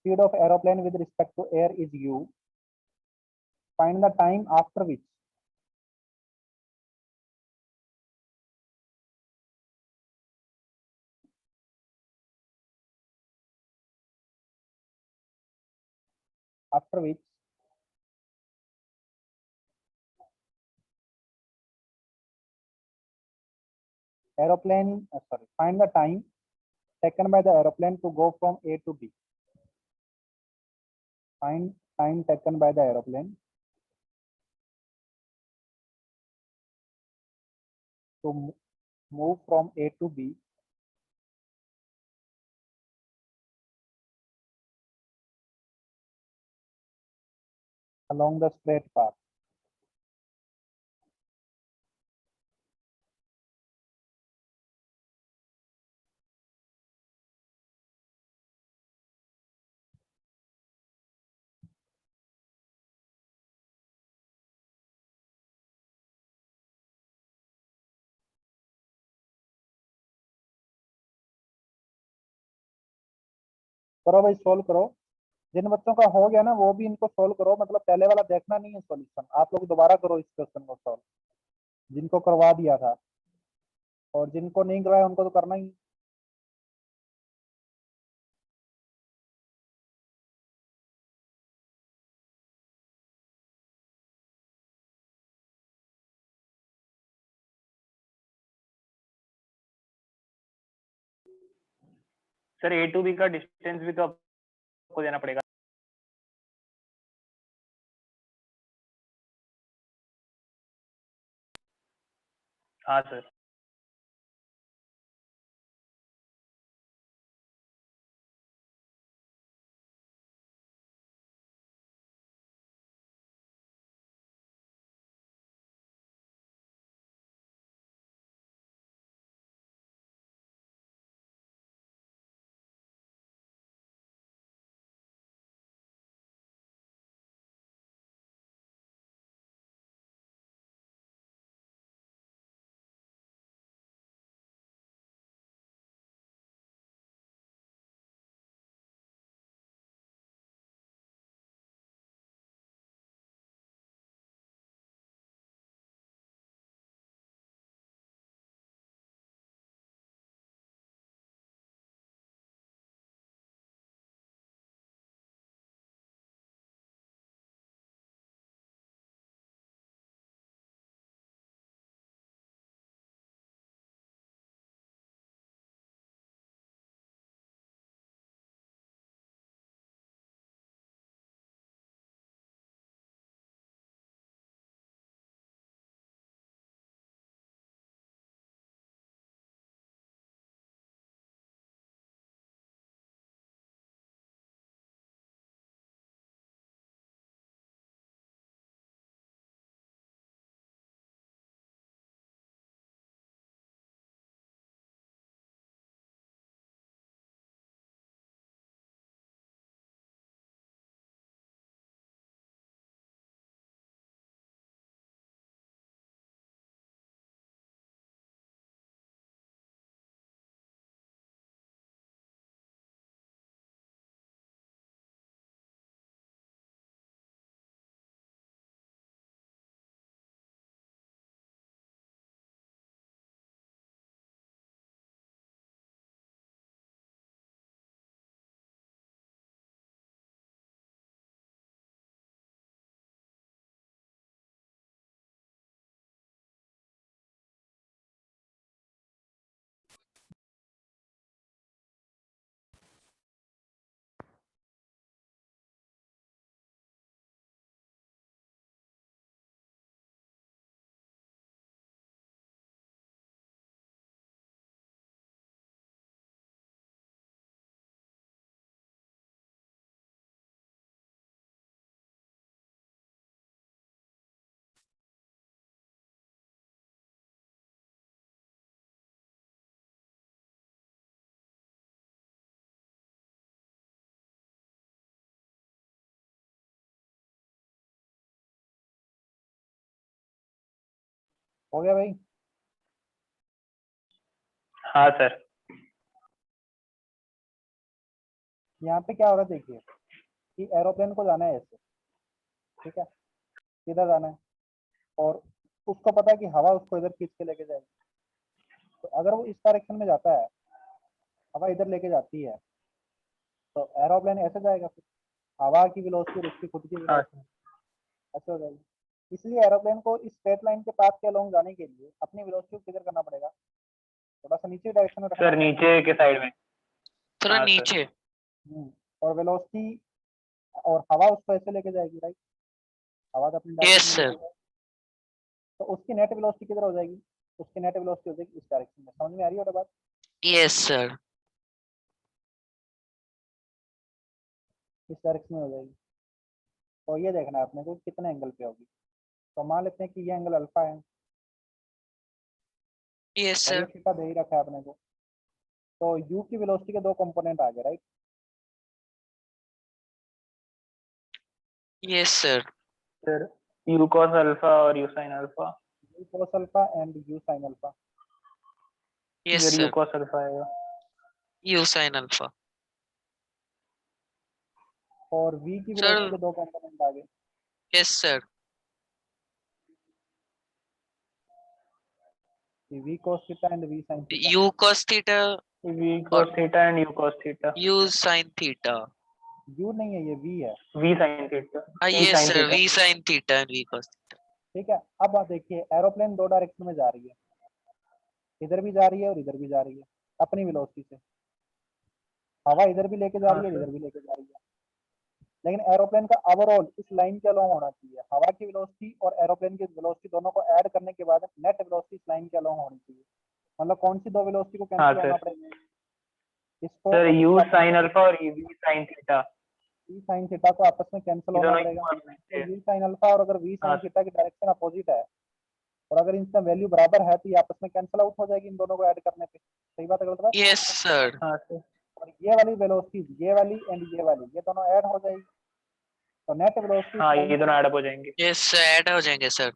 speed of aeroplane with respect to air is u. Find the time after which aeroplane find the time taken by the aeroplane to go from A to B. Find time taken by the aeroplane to move from A to B along the straight path. करो भाई, solve करो। जिन बच्चों का हो गया ना वो भी इनको सोल्व करो, मतलब पहले वाला देखना नहीं है सॉल्यूशन, आप लोग दोबारा करो इस क्वेश्चन को सॉल्व, जिनको करवा दिया था, और जिनको नहीं करवाया उनको तो करना ही। सर ए टू बी का डिस्टेंस भी तो आपको देना पड़ेगा। हाँ सर। हो गया भाई? हाँ सर। यहाँ पे क्या हो रहा है देखिए कि एरोप्लेन को जाना है ऐसे, ठीक है, किधर जाना है, और उसको पता है कि हवा उसको इधर खींच के लेके जाएगी। तो अगर वो इस डायरेक्शन में जाता है, हवा इधर लेके जाती है, तो एरोप्लेन ऐसे जाएगा, फिर हवा की वेलोसिटी और उसकी खुद की हाँ वेलोसिटी ऐसे हो जाएगी। इसलिए एरोप्लेन को इस स्ट्रेट लाइन के पाथ के अलोंग जाने के लिए अपनी वेलोसिटी को किधर करना पड़ेगा, थोड़ा सा नीचे डायरेक्शन में रखना सर, पड़ेगा। नीचे के साइड में। थोड़ा हाँ सर। नीचे। और वेलोसिटी और हवा उसको ऐसे लेके जाएगी, राइट, हवा तो अपनी यस डायरेक्शन में सर। लेके जाएगी, तो उसकी नेट वेलोसिटी किधर हो जाएगी, उसकी नेट वेलोसिटी हो जाएगी इस डायरेक्शन में। समझ में आ रही है वो बात? Yes sir. इस डायरेक्शन में हो जाएगी। तो ये देखना है अपने को कितने एंगल पे होगी। तो मान लेते हैं कि ये एंगल अल्फा है यस और ये सर। थीटा दे ही रखा है अपने को। तो यू की वेलोसिटी के दो कंपोनेंट आ गए, right. Yes sir. Sir, u cos alpha और u sine alpha. U cos alpha and u sine alpha. Yes इधर यू सर। कॉस अल्फा आएगा। U sine alpha. और v की सर। वेलोसिटी के दो कंपोनेंट आ गए। Yes sir. v cos theta and v sin theta. U cos theta v cos theta and u cos theta. U sine theta. u नहीं है, ये v है, we sine theta. V yes sine sir. Theta. V sine theta and v cos theta. ठीक है। अब आप देखिए aeroplane दो डायरेक्शन में जा रही है, इधर भी जा रही है और इधर भी जा रही है अपनी वेलोसिटी से। हवा इधर भी लेके जा हाँ रही है और सर। इधर भी लेके जा रही है, लेकिन एरोप्लेन का ओवरऑल इस लाइन के अलोंग होना चाहिए। हवा की वेलोसिटी और एरोप्लेन की वेलोसिटी दोनों को ऐड करने के बाद नेट वेलोसिटी इस लाइन के अलोंग होनी चाहिए। मतलब कौन सी दो वेलोसिटी को हाँ कैंसिल होना सर। पड़ेगा, इसको सर, और यू इसका साइन अल्फा और v sine theta, v sine theta को आपस में कैंसिल ये होना दोनों पड़ेगा। इक्वल होने तो चाहिए। यू साइन अल्फा और अगर वी हाँ साइन थीटा की डायरेक्शन अपोजिट है और अगर इनका वैल्यू बराबर है तो ये आपस में कैंसिल आउट हो जाएगी इन दोनों को ऐड करने पे। सही बात है गलत बात? Yes sir. हाँ सर। और ये वाली वेलोसिटी, ये वाली एंड ये वाली, ये दोनों ऐड हो जाएगी। तो नेट वेलोसिटी इस हाँ, लाइन ये के दोनों ऐड अप हो जाएंगे। यस ऐड हो जाएंगे sir.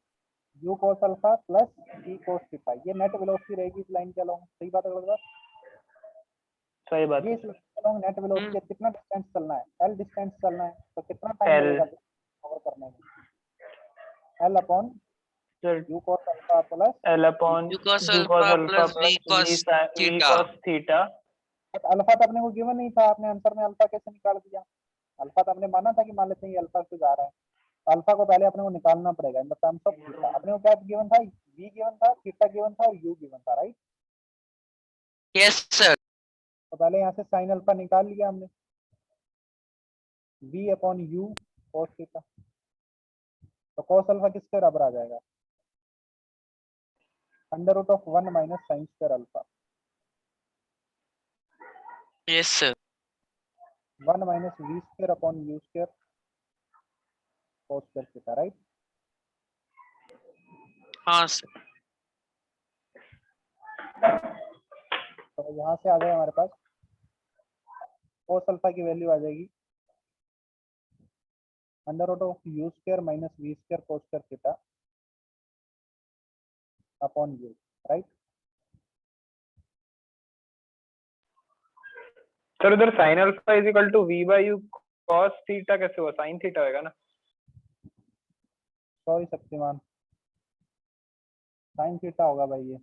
u cos alpha plus v cos theta, ये नेट वेलोसिटी रहेगी इस लाइन के अलोंग। सही बात है गलत बात? सही बात ये है इस सर। लाइन के अलोंग नेट वेलोसिटी है, कितना डिस्टेंस चलना है, l डिस्टेंस चलना है, तो कितना टाइम एल। लगेगा कवर करने में, l upon sir, u cos alpha plus l upon u cos u cos alpha alpha plus v plus cos v theta. Cos theta. But alpha तो अपने को गिवन नहीं था, आपने आंसर में अल्फा कैसे निकाल दिया? अल्फा तो हमने माना था कि मान लेते हैं ये अल्फा से जा रहा है, तो अल्फा को पहले अपने को निकालना पड़ेगा in the terms of theta. अपने को क्या गिवन था, v गिवन था, थीटा गिवन था और u गिवन था, राइट। Yes sir. तो पहले यहाँ से साइन अल्फा निकाल लिया हमने, v upon u cos theta. तो cos अल्फा किसके बराबर आ जाएगा, under root of 1 minus sine square alpha. Yes sir. 1 minus v square upon u square cos square theta, right. हाँ सर। तो यहाँ से आ जाए हमारे पास cos अल्फा की वैल्यू आ जाएगी under root of u square minus v square cos square theta upon u, right. Sir, उधर sine alpha is equal to v by u cos theta कैसे हुआ? साइन थीटा होगा ना। सॉरी शक्तिमान, साइन थीटा होगा भाई ये।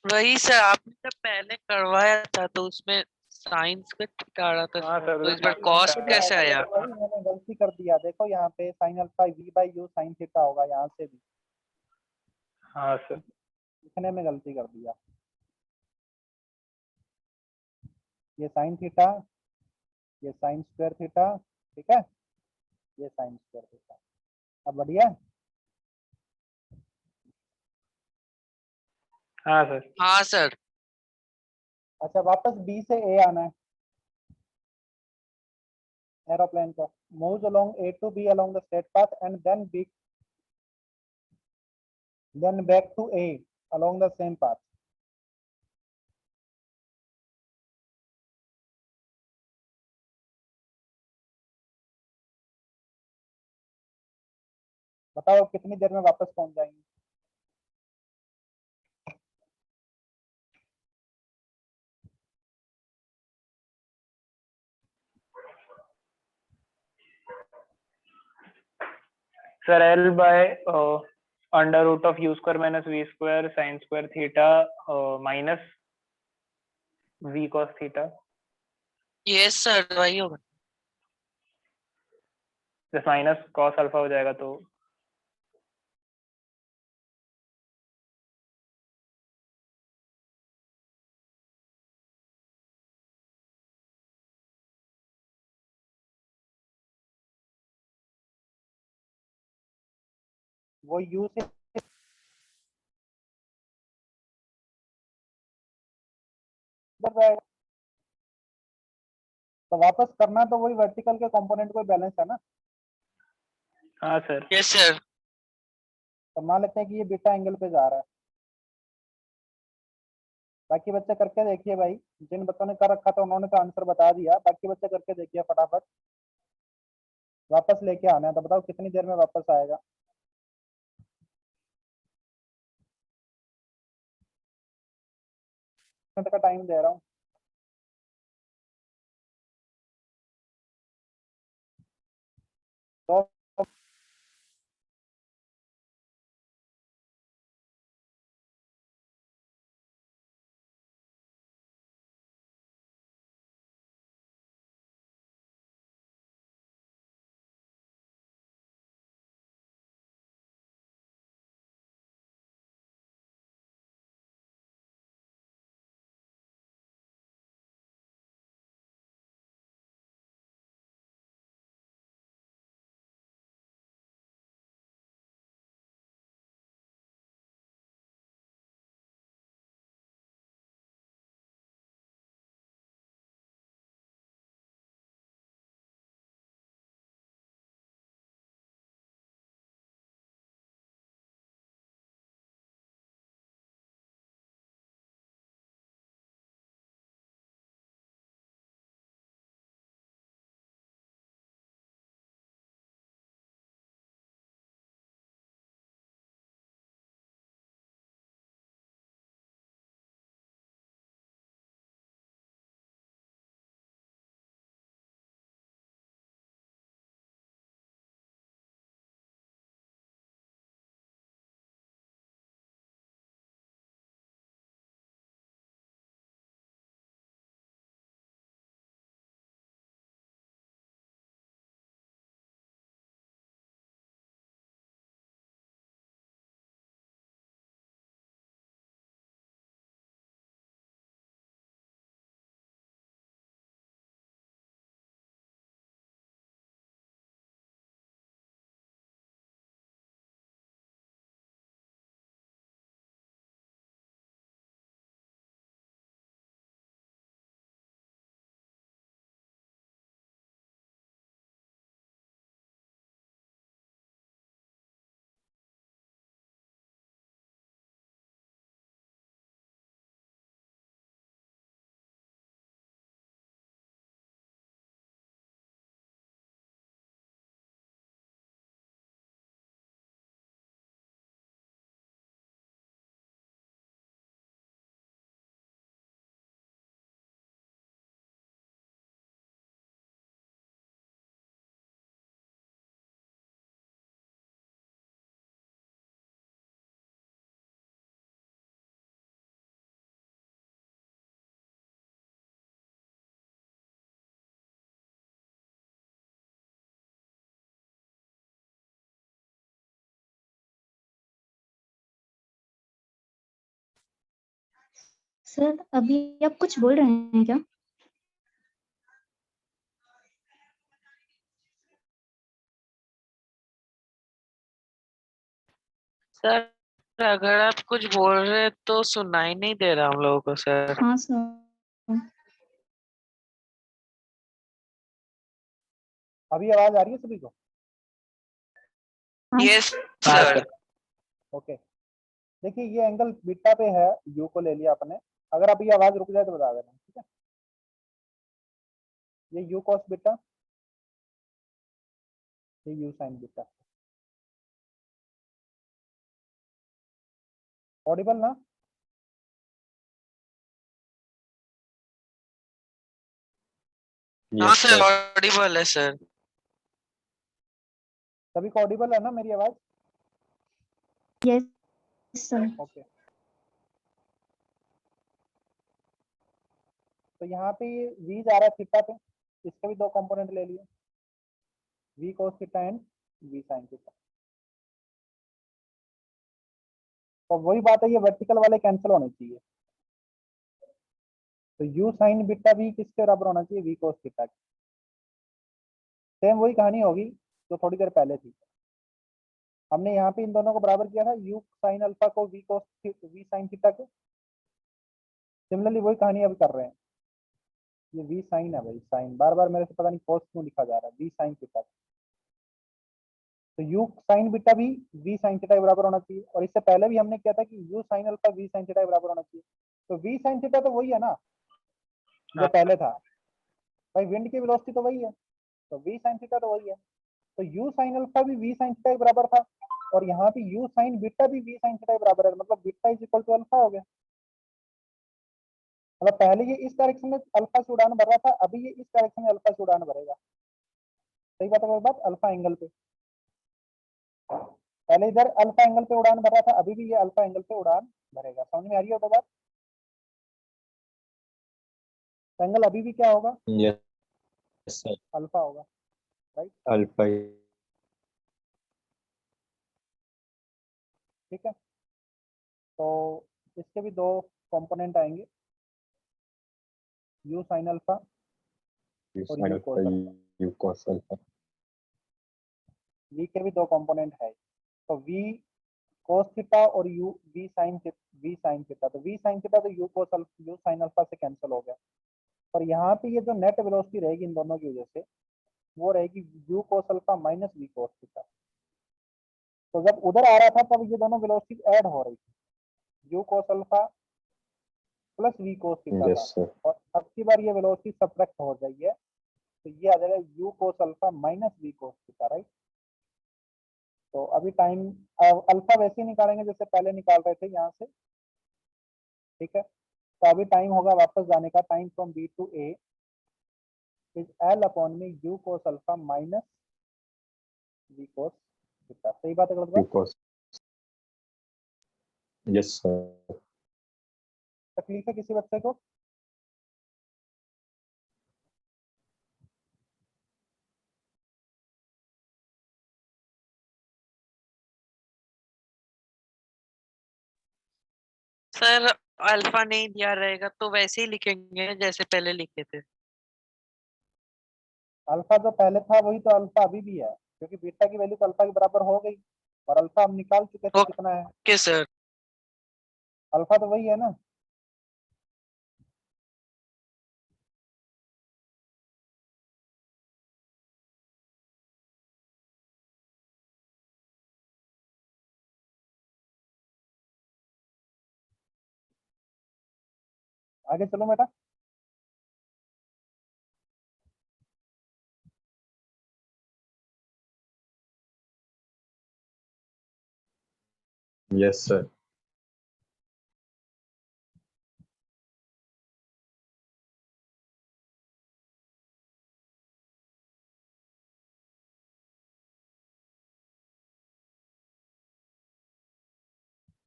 वही सर आपने जब पहले करवाया था तो उसमें साइंस का थीटा आ रहा था, हाँ सर, तो उधर इस बार sin कॉस थीटा कैसे आया। आया? भाई मैंने गलती कर दिया, देखो यहाँ पे sine alpha v by you sine theta होगा, यहाँ से भी हाँ सर। लिखने में गलती कर दिया। ये साइन थीटा, ये साइन स्क्वायर थीटा, ठीक है, ये साइन स्क्वायर थीटा। अब बढ़िया। हाँ सर। हाँ सर। अच्छा वापस बी से ए आना है, एरोप्लेन को move along A to B along the straight path and then back to A along the same path. बताओ कितनी देर में वापस पहुंच जाएंगे? Sir L by under root of u square minus v square sine square theta minus v cos theta. Yes sir वही होगा। जैसे माइनस cos अल्फा हो जाएगा तो वो यू से इधर जाएगा, तो वापस करना तो वही वर्टिकल के कंपोनेंट को बैलेंस है ना। हाँ सर। Yes sir. तो मान लेते हैं कि ये बीटा एंगल पे जा रहा है। बाकी बच्चे करके देखिए भाई, जिन बच्चों ने कर रखा था उन्होंने तो आंसर बता दिया, बाकी बच्चे करके देखिए फटाफट। वापस लेके आना है तो बताओ कितनी देर में वापस आएगा। मिनट का टाइम दे रहा हूँ। तो सर अभी आप कुछ बोल रहे हैं क्या? सर अगर आप कुछ बोल रहे हैं तो सुनाई नहीं दे रहा हम लोगों को सर। हाँ सर। अभी आवाज आ रही है सभी को? हाँ यस हाँ सर। सर। ओके, देखिए ये एंगल बीटा पे है, यू को ले लिया आपने। अगर अभी आवाज रुक जाए तो बता देना, ठीक है। ये यू कॉस बीटा, ये यू साइन बीटा। ऑडिबल ना? हाँ सर ऑडिबल है सर। सभी को ऑडिबल है ना मेरी आवाज? Yes sir. ओके, तो यहाँ पे ये v जा रहा है थीटा पे, इसके भी दो कंपोनेंट ले लिए, v cos theta and v sin theta. तो वही बात है, ये वर्टिकल वाले कैंसिल होने चाहिए, तो u sin बीटा भी किसके बराबर होना चाहिए? v cos थीटा के। सेम वही कहानी होगी जो थोड़ी देर पहले थी, हमने यहाँ पे इन दोनों को बराबर किया था u sin अल्फा को v sin थीटा के। सिमिलरली वही कहानी अब कर रहे हैं, ये v sin है भाई, साइन बार बार मेरे से पता नहीं cos क्यों लिखा जा रहा है, v sin थीटा। तो u sin बीटा भी v sin थीटा के बराबर होना चाहिए, और इससे पहले भी हमने किया था कि u sin alpha v sin theta के बराबर होना चाहिए। तो v sin थीटा तो वही है ना जो हाँ। पहले था भाई, विंड की वेलोसिटी तो वही है, तो v sin थीटा तो वही है। तो u sin अल्फा भी v sin थीटा के बराबर था, और यहाँ पे u sin बीटा भी v sin थीटा के बराबर है, मतलब beta is equal to alpha हो गया। मतलब पहले ये इस डायरेक्शन में अल्फा से उड़ान भर रहा था, अभी ये इस डायरेक्शन में अल्फा से उड़ान भरेगा। सही बात है मेरी बात? अल्फा एंगल पे, पहले इधर अल्फा एंगल पे उड़ान भर रहा था, अभी भी ये अल्फा एंगल पे उड़ान भरेगा। समझ में आ रही है तो बात? एंगल अभी भी क्या होगा? यस सर, अल्फा होगा, राइट? अल्फा। ठीक है, तो इसके भी दो कंपोनेंट आएंगे, u sin अल्फा और u cos alpha. U cos alpha. v के भी दो कंपोनेंट है, तो v cos थीटा और u v sin थीटा, तो v sin थीटा तो u sin अल्फा से कैंसिल हो गया, और यहाँ पे ये जो नेट वेलोसिटी रहेगी इन दोनों की वजह से, वो रहेगी u cos alpha minus v cos theta. तो जब उधर आ रहा था तब ये दोनों वेलोसिटी ऐड हो रही थी, u cos alpha plus v cos theta था, यस सर, और अब की बार ये वेलोसिटी सब्ट्रैक्ट हो रही है, तो ये आ जाएगा u cos alpha minus v cos theta, right? तो अभी टाइम अल्फा वैसे ही निकालेंगे जैसे पहले निकाल रहे थे यहाँ से, ठीक है? तो अभी टाइम होगा वापस जाने का, time from B to A is l upon में u cos alpha minus v cos theta. सही बात है गलत यू बात? cos। यस सर, तकलीफ है किसी बच्चे को? सर अल्फा नहीं दिया रहेगा तो वैसे ही लिखेंगे जैसे पहले लिखे थे। अल्फा जो पहले था वही तो अल्फा अभी भी है, क्योंकि बीटा की वैल्यू तो अल्फा के बराबर हो गई, और अल्फा हम निकाल चुके थे कितना है, ओके सर। अल्फा तो वही है ना। आगे चलो बेटा। Yes sir.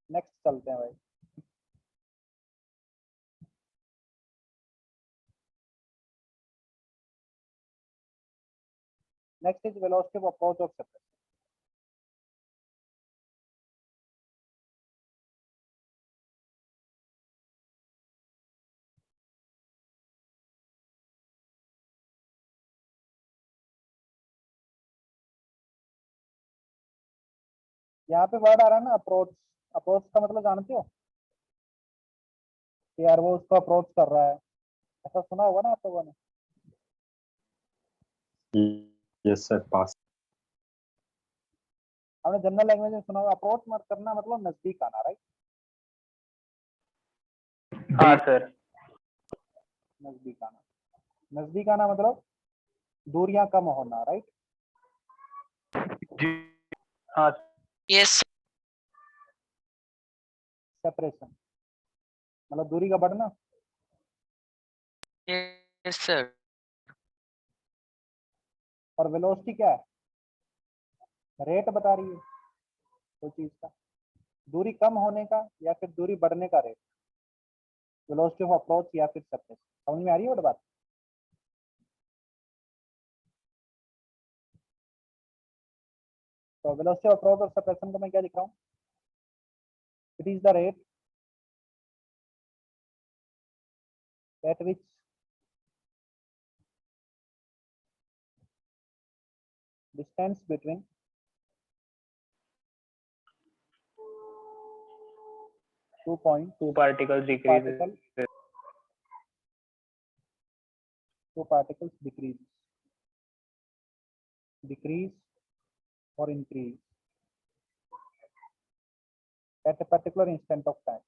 नेक्स्ट चलते हैं भाई। Next is velocity of approach of separation. यहाँ पे वर्ड आ रहा है ना अप्रोच, अप्रोच का मतलब जानते हो कि यार वो उसको अप्रोच कर रहा है, ऐसा सुना होगा ना आप लोगों ने? यस सर, पास। हमने जनरल लैंग्वेज में सुना होगा अप्रोच मत करना मतलब नजदीक आना, राइट? हाँ सर। नजदीक आना, नजदीक आना मतलब दूरियां कम होना, राइट? हाँ यस सेपरेशन मतलब दूरी का बढ़ना। Yes sir. और वेलोसिटी क्या है? रेट बता रही है कोई चीज का, दूरी कम होने का या फिर दूरी बढ़ने का रेट, वेलोसिटी ऑफ अप्रोच या फिर सरफेस। समझ में आ रही है वो बात? तो वेलोसिटी ऑफ अप्रोच और सेपरेशन को मैं क्या लिख रहा हूँ? It is the rate at which distance between two points, two particles decreases. two particles decrease or increase at a particular instant of time.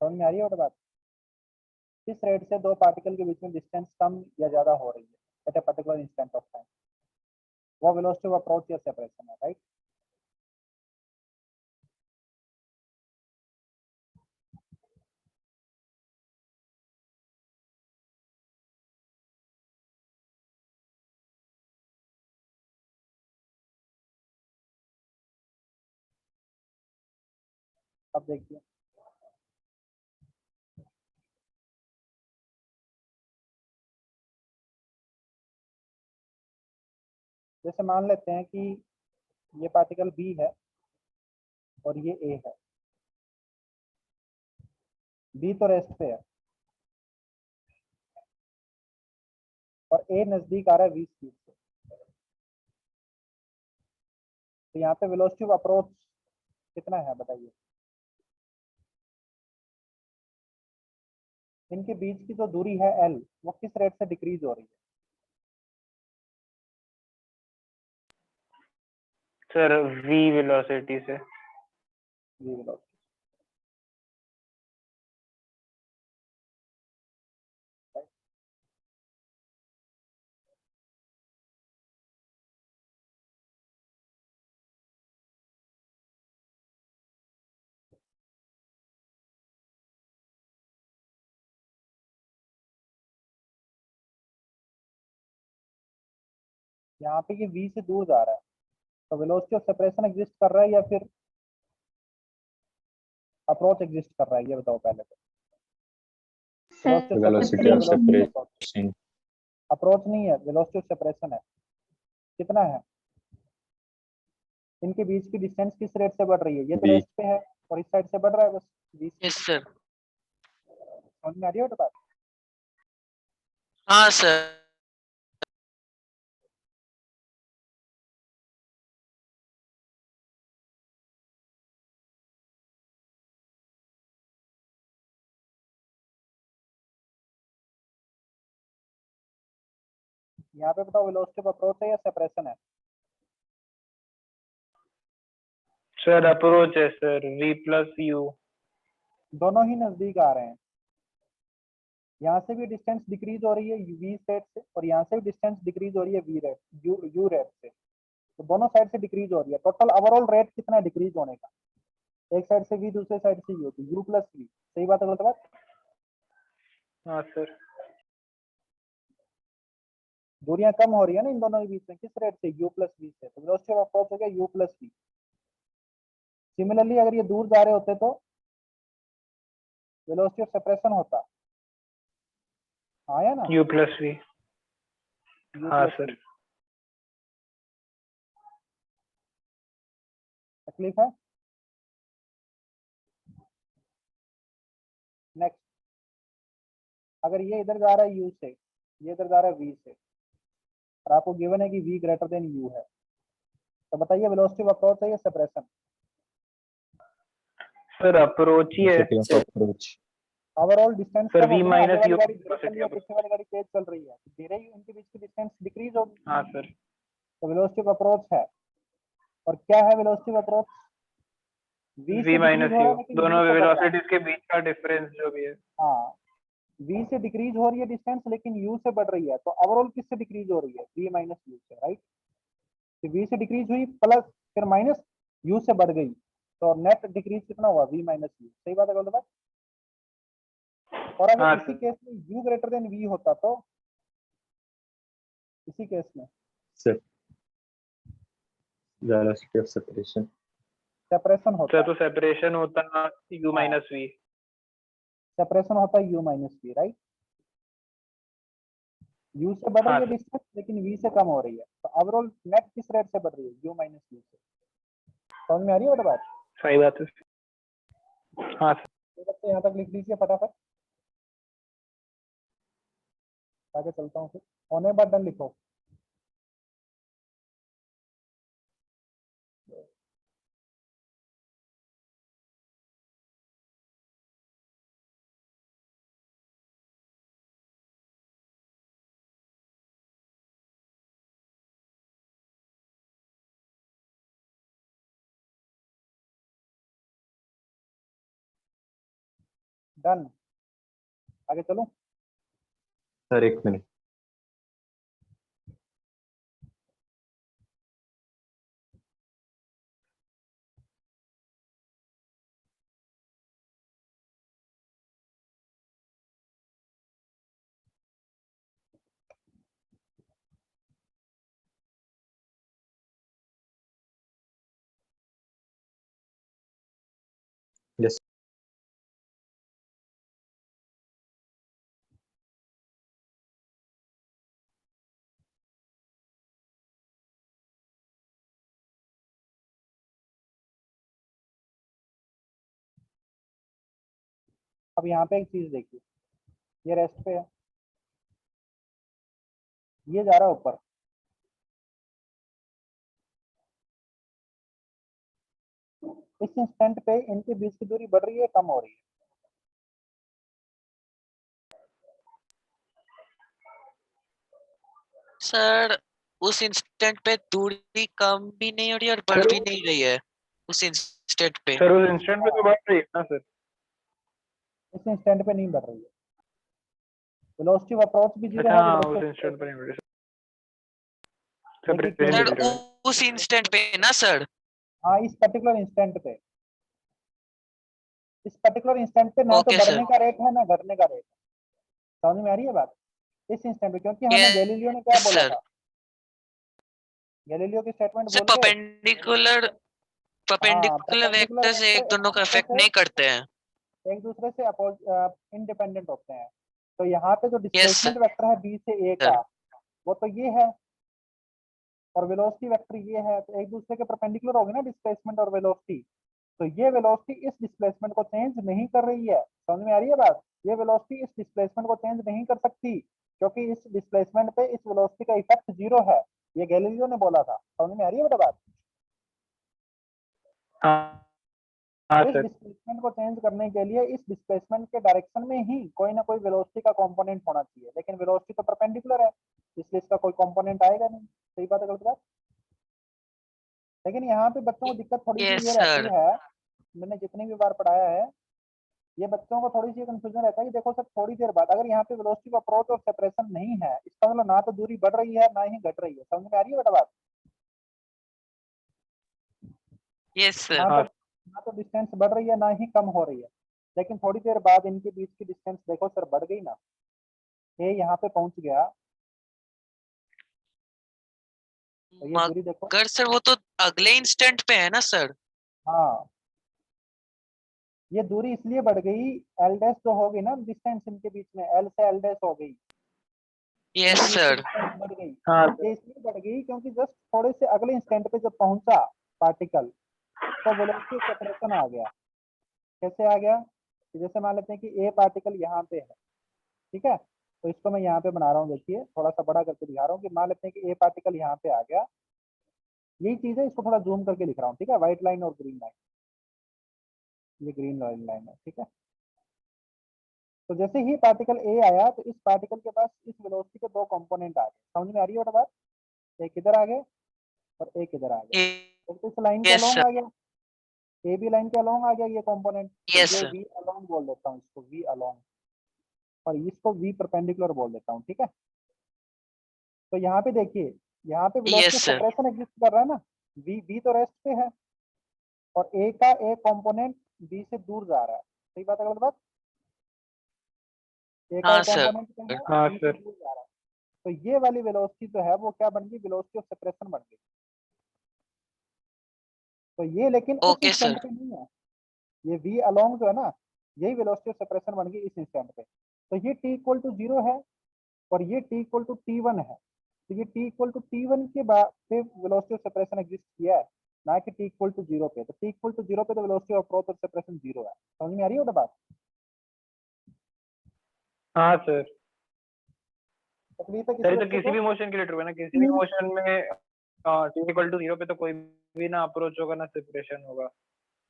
समझ में आ रही है वो बात? किस रेट से दो पार्टिकल के बीच में डिस्टेंस कम या ज्यादा हो रही है at a particular instant of time, वो वेलोसिटी ऑफ अप्रोच या सेपरेशन है, राइट? अब देखिए, जैसे मान लेते हैं कि ये पार्टिकल बी है और ये ए है। बी तो रेस्ट पे है और ए नजदीक आ रहा है 20 फीट से। तो यहाँ पे वेलोसिटी ऑफ अप्रोच कितना है बताइए? इनके बीच की जो दूरी है एल, वो किस रेट से डिक्रीज हो रही है? सर v वेलोसिटी से। जी वेलोसिटी। यहाँ पे ये v से दूर जा रहा है, तो वेलोसिटी ऑफ सेपरेशन एग्जिस्ट कर रहा है या फिर अप्रोच एग्जिस्ट कर रहा है, ये बताओ पहले तो। Sir velocity of separation approach नहीं है, वेलोसिटी ऑफ सेपरेशन है। कितना है? इनके बीच की डिस्टेंस किस रेट से बढ़ रही है? ये तो V। रेस्ट पे है और इस साइड से बढ़ रहा है बस 20। Yes sir. समझ में आ रही है वो बात? हाँ सर। यहाँ पे बताओ वेलोसिटी ऑफ अप्रोच है या सेपरेशन है? सर अप्रोच है सर, v प्लस u। दोनों ही नजदीक आ रहे हैं। यहाँ से भी डिस्टेंस डिक्रीज हो रही है v रेट से और यहाँ से भी डिस्टेंस डिक्रीज हो रही है v रेट u रेट से। तो दोनों साइड से डिक्रीज हो रही है। टोटल ओवरऑल रेट कितना है डिक्रीज होने का? एक साइड से v, दूसरे साइड से u, तो u प्लस v। सही बात है गलत बात? हाँ सर। दूरियां कम हो रही है ना इन दोनों के बीच में, किस रेट से? u प्लस v से। तो वेलोसिटी ऑफ अप्रोच हो गया u प्लस v। सिमिलरली अगर ये दूर जा रहे होते तो वेलोसिटी ऑफ सेपरेशन होता, आया ना? u plus v। u हाँ प्लस सर। v। तकलीफ है? नेक्स्ट, अगर ये इधर जा रहा है u से, ये इधर जा रहा है v से, और आपको गिवन है कि v ग्रेटर देन u है, तो बताइए वेलोसिटी ऑफ अप्रोच है या सेपरेशन? सर अप्रोच ही है। Velocity of approach overall distance sir come v होगी ना, आगे माइनस वाली u गाड़ी धीरे चल वेलोसिटी रही है, अप्रोच। पीछे वाली गाड़ी तेज चल रही है, तो धीरे ही उनके बीच की डिस्टेंस डिक्रीज होगी। हाँ सर। तो वेलोसिटी ऑफ अप्रोच है। और क्या है velocity of approach? v v से माइनस डिक्रीज हो रहा u, है लेकिन दोनों u से बढ़ रहा है। वेलोसिटीज के बीच का डिफरेंस जो भी है। हाँ, v से डिक्रीज हो रही है डिस्टेंस लेकिन u से बढ़ रही है, तो ओवरऑल किससे डिक्रीज हो रही है? v माइनस u से, राइट? कि v से डिक्रीज हुई प्लस फिर माइनस u से बढ़ गई, तो नेट डिक्रीज कितना हुआ v माइनस u। सही बात है बोलते भाई। और अगर हाँ इसी सर। केस में u ग्रेटर देन v होता तो इसी केस में velocity of separation. Separation sir होता तो सेपरेशन होता u माइनस v। सेपरेशन होता है u minus v, right. u से बढ़ रही हाँ है सर। डिस्टेंस लेकिन v से कम हो रही है, तो ओवरऑल नेट किस रेट से बढ़ रही है, u माइनस v से। समझ में आ रही है बेटा बात। सही बात है। हाँ सर। तो बच्चे यहाँ तक लिख लीजिए फटाफट, आगे चलता हूँ फिर। होने बाद डन लिखो। डन, आगे चलो। सर एक मिनट। यस। अब यहाँ पे एक चीज देखिए, ये रेस्ट पे है, ये जा रहा है ऊपर, इस इंस्टेंट पे इनके बीच की दूरी बढ़ रही है कम हो रही है। सर उस इंस्टेंट पे दूरी कम भी नहीं हो रही और बढ़ भी नहीं रही है उस इंस्टेंट पे। सर उस इंस्टेंट पे तो बढ़ रही है ना सर। इस इंस्टेंट पे नहीं बढ़ रही है, वेलोसिटी ऑफ अप्रोच भी जीरो अच्छा है, हाँ उस वेलोसिटी इंस्टेंट पे नहीं बढ़ रही। देखिए क्यों सेपरेशन नहीं सर बढ़ रही है? उस इंस्टेंट पे ना सर। हाँ इस पर्टिकुलर इंस्टेंट पे, इस पर्टिकुलर इंस्टेंट पे ना तो ओके बढ़ने सर। का रेट है ना घटने का रेट है। समझ में आ रही है बात। इस इंस्टेंट पे, क्योंकि हमें गैलीलियो ने क्या यस बोला सर। था, गैलीलियो की स्टेटमेंट सर भूल गए। परपेंडिकुलर हाँ परपेंडिकुलर परपेंडिकुलर वेक्टर से एक वेक्टर दोनों का इफेक्ट नहीं करते हैं। एक दूसरे से इंडिपेंडेंट होते हैं। तो यहाँ पे जो यस डिस्प्लेसमेंट वेक्टर है बी से ए सर। का, वो तो ये है, और वेलोसिटी वेक्टर ये है, तो एक दूसरे के परपेंडिकुलर होगी ना डिस्प्लेसमेंट और वेलोसिटी। तो ये वेलोसिटी इस डिस्प्लेसमेंट को चेंज नहीं कर रही है। समझ में आ रही है बात। ये वेलोसिटी इस डिस्प्लेसमेंट को चेंज नहीं कर सकती, क्योंकि इस डिस्प्लेसमेंट पे इस वेलोसिटी का इफेक्ट जीरो है। ये गैलीलियो ने बोला था। समझ में आ रही है बेटा बात। हाँ हाँ इस सर। डिस्प्लेसमेंट को चेंज करने के लिए इस डिस्प्लेसमेंट के डायरेक्शन में ही कोई ना कोई वेलोसिटी का कंपोनेंट होना चाहिए, लेकिन वेलोसिटी तो परपेंडिकुलर है, इसलिए इसका कोई कंपोनेंट आएगा नहीं। सही बात है गलत बात। लेकिन यहाँ पे बच्चों को दिक्कत थोड़ी सी यस ये रहती सर। है, मैंने जितनी भी बार पढ़ाया है, ये बच्चों को थोड़ी सी कंफ्यूजन रहता है कि देखो सर थोड़ी देर बाद अगर यहाँ पे वेलोसिटी का अप्रोच और सेपरेशन नहीं है, इसका मतलब ना तो दूरी बढ़ रही है ना ही घट रही है। समझ में आ रही है बेटा बात। यस ना सर। तो ना तो डिस्टेंस बढ़ रही है ना ही कम हो रही है, लेकिन थोड़ी देर बाद इनके बीच की डिस्टेंस देखो सर बढ़ गई ना, ये यहाँ पे पहुंच गया, तो ये दूरी देखो। मगर सर वो तो अगले इंस्टेंट पे है ना सर। हाँ ये दूरी इसलिए बढ़ गई, एल डैश जो हो गई ना डिस्टेंस इनके बीच में, एल से एल डैश हो गई, यस इनके बीच की सर। डिस्टेंस बढ़ गई। हाँ ये इसलिए बढ़ गई क्योंकि जस्ट थोड़े से अगले इंस्टेंट पे जब पहुंचा पार्टिकल, तो वेलोसिटी सेपरेशन आ गया। कैसे आ गया कि जैसे मान लेते हैं कि ए पार्टिकल यहाँ पे है, ठीक है, तो इसको मैं यहाँ पे बना रहा हूँ, देखिए थोड़ा सा बड़ा करके दिखा रहा हूँ कि मान लेते हैं कि ए पार्टिकल यहाँ पे आ गया। यही चीज है, इसको थोड़ा जूम करके लिख रहा हूँ, ठीक है, व्हाइट लाइन और ग्रीन लाइन, ये ग्रीन लाइन है, ठीक है। तो जैसे ही पार्टिकल ए आया तो इस पार्टिकल के पास इस वेलोसिटी के दो कंपोनेंट आ गए। समझ में आ रही है बेटा बात। एक इधर आ गए और एक इधर आ गया। एक तो इस लाइन के यस अलोंग सर। आ गया, ए बी लाइन के अलोंग आ गया ये कंपोनेंट, तो यस ये सर। वी अलोंग बोल देता हूँ इसको, वी अलोंग, और इसको वी परपेंडिकुलर बोल देता हूँ, ठीक है। तो यहाँ पे देखिए यहाँ पे velocity Yes, sir. Separation exist कर रहा है ना, v तो रेस्ट पे है और a का एक कंपोनेंट b से दूर जा रहा है, सही बात है गलत बात? a का हाँ एक सर। कंपोनेंट क्या है, हाँ b से सर। दूर जा रहा है, तो ये वाली वेलोसिटी जो है वो क्या बन गई, वेलोसिटी ऑफ सेपरेशन बन गई। तो ये लेकिन उस Okay, इंस्टेंट sir. पे नहीं है, ये v अलोंग जो है ना, यही वेलोसिटी ऑफ सेपरेशन बन गई इस इंस्टेंट पे। तो ये t इक्वल टू 0 है और ये t इक्वल टू t1 है, तो ये t इक्वल टू t1 के बाद पे वेलोसिटी ऑफ सेपरेशन एग्जिस्ट किया है, ना कि t इक्वल टू 0 पे। तो t इक्वल टू 0 पे तो वेलोसिटी ऑफ अप्रोच और सेपरेशन 0 है। समझ में आ रही है वो बात? हाँ सर। तकलीफ है सर किसी ये तो बच्चे किसी को? भी मोशन के लिए ट्रू है ना, किसी भी मोशन में t इक्वल टू 0 पे तो कोई भी ना अप्रोच होगा ना सेपरेशन होगा।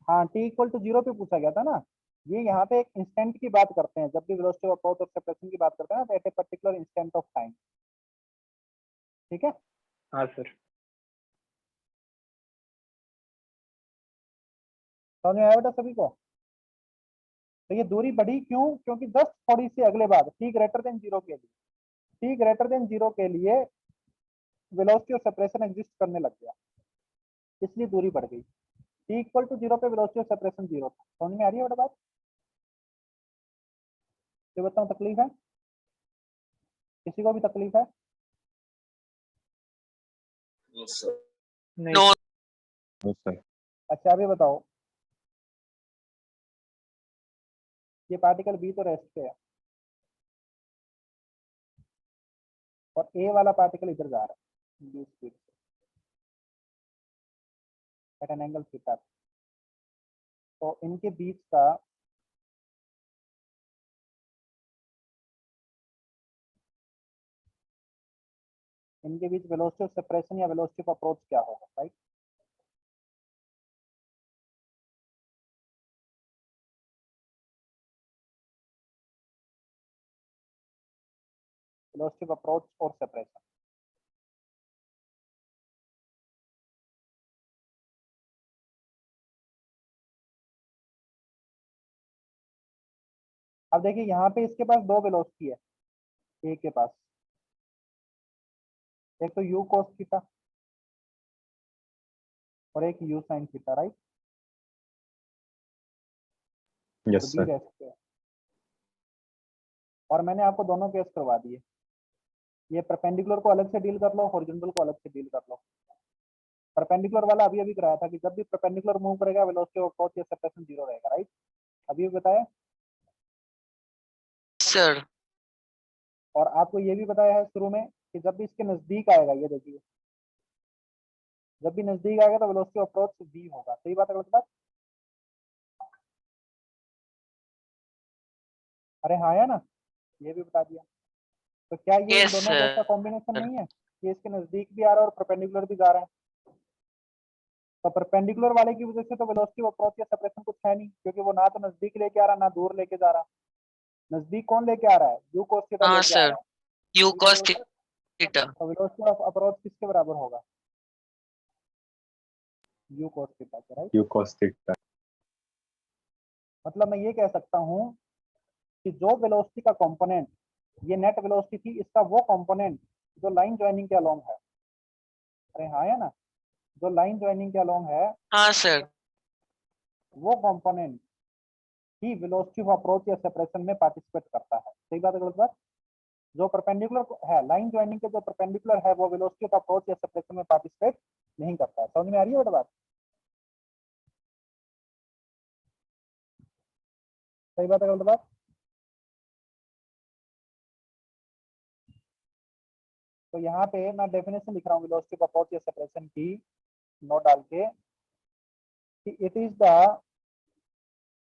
हाँ, t इक्वल टू 0 पे पूछा गया था ना। ये यहाँ पे एक इंस्टेंट की बात करते हैं, जब भी वेलोसिटी ऑफ अप्रोच और सेपरेशन की बात करते हैं ना, तो at a particular instant of time, ठीक है? हाँ सर। समझ में आया बेटा सभी को? तो ये दूरी बढ़ी क्यों? क्योंकि जस्ट थोड़ी सी अगले बात, t ग्रेटर देन 0 के लिए, t ग्रेटर देन 0 के लिए वेलोसिटी ऑफ सेपरेशन एग्जिस्ट करने लग गया, इसलिए दूरी बढ़ गई। t इक्वल टू 0 पे वेलोसिटी ऑफ सेपरेशन 0 था। समझ में आ रही है बेटा बात? ये बताऊं तकलीफ है? किसी को भी तकलीफ है? नहीं No. No, sir. अच्छा अभी बताओ, ये पार्टिकल b तो रेस्ट पे है और a वाला पार्टिकल इधर जा रहा है b स्पीड से एट एन एंगल थीटा, तो इनके बीच का वेलोसिटी ऑफ सेपरेशन या वेलोसिटी ऑफ अप्रोच क्या होगा, राइट? वेलोसिटी ऑफ अप्रोच और सेपरेशन, अब देखिए यहाँ पे इसके पास दो वेलोसिटी है, ए के पास, एक तो u cos थीटा और एक u sin theta, right? Yes, तो sir. b रेस्ट पे है और मैंने आपको दोनों केस करवा दिए। ये परपेंडिकुलर को अलग से डील कर लो, हॉरिजॉन्टल को अलग से डील कर लो। परपेंडिकुलर वाला अभी अभी कराया था कि जब भी परपेंडिकुलर मूव करेगा वेलोसिटी ऑफ अप्रोच या सेपरेशन 0 रहेगा, राइट? अभी बताया। Sir. और आपको ये भी बताया है शुरू में कि जब भी इसके नजदीक आएगा, ये देखिए जब भी नजदीक आएगा तो वेलोसिटी ऑफ अप्रोच v होगा, सही बात है गलत बात? अरे हाँ है ना, ये भी बता दिया। तो क्या ये इन Yes, दोनों केस का sir. कॉम्बिनेशन नहीं है कि इसके नजदीक भी आ रहा है और परपेंडिकुलर भी जा रहा है? तो परपेंडिकुलर वाले की वजह से तो वेलोसिटी ऑफ अप्रोच या सेपरेशन कुछ है नहीं, क्योंकि वो ना तो नजदीक लेके आ रहा ना दूर लेके जा रहा। नजदीक कौन लेके आ रहा है? u cos थीटा हाँ लेके आ sir. रहा है। U ठीक है cos बेटा? theta. तो वेलोसिटी ऑफ अप्रोच किसके बराबर होगा? u cos थीटा के, राइट? U cos theta. मतलब मैं ये कह सकता हूँ कि जो वेलोसिटी का कंपोनेंट, ये नेट वेलोसिटी थी, इसका वो कंपोनेंट जो लाइन ज्वाइनिंग के अलोंग है, अरे हाँ है ना, जो लाइन ज्वाइनिंग के अलोंग है, हाँ sir. वो component he velocity of approach या सेपरेशन में पार्टिसिपेट करता है, सही बात है गलत बात? जो परपेंडिकुलर है, लाइन ज्वाइनिंग के जो परपेंडिकुलर है, वो वेलोसिटी ऑफ अप्रोच या सेपरेशन में पार्टिसिपेट नहीं करता है। समझ में आ रही है बेटा बात? सही बात है गलत बात? तो यहाँ पे मैं डेफिनेशन लिख रहा हूँ वेलोसिटी ऑफ अप्रोच या सेपरेशन की, नोट डाल के, कि इट इज द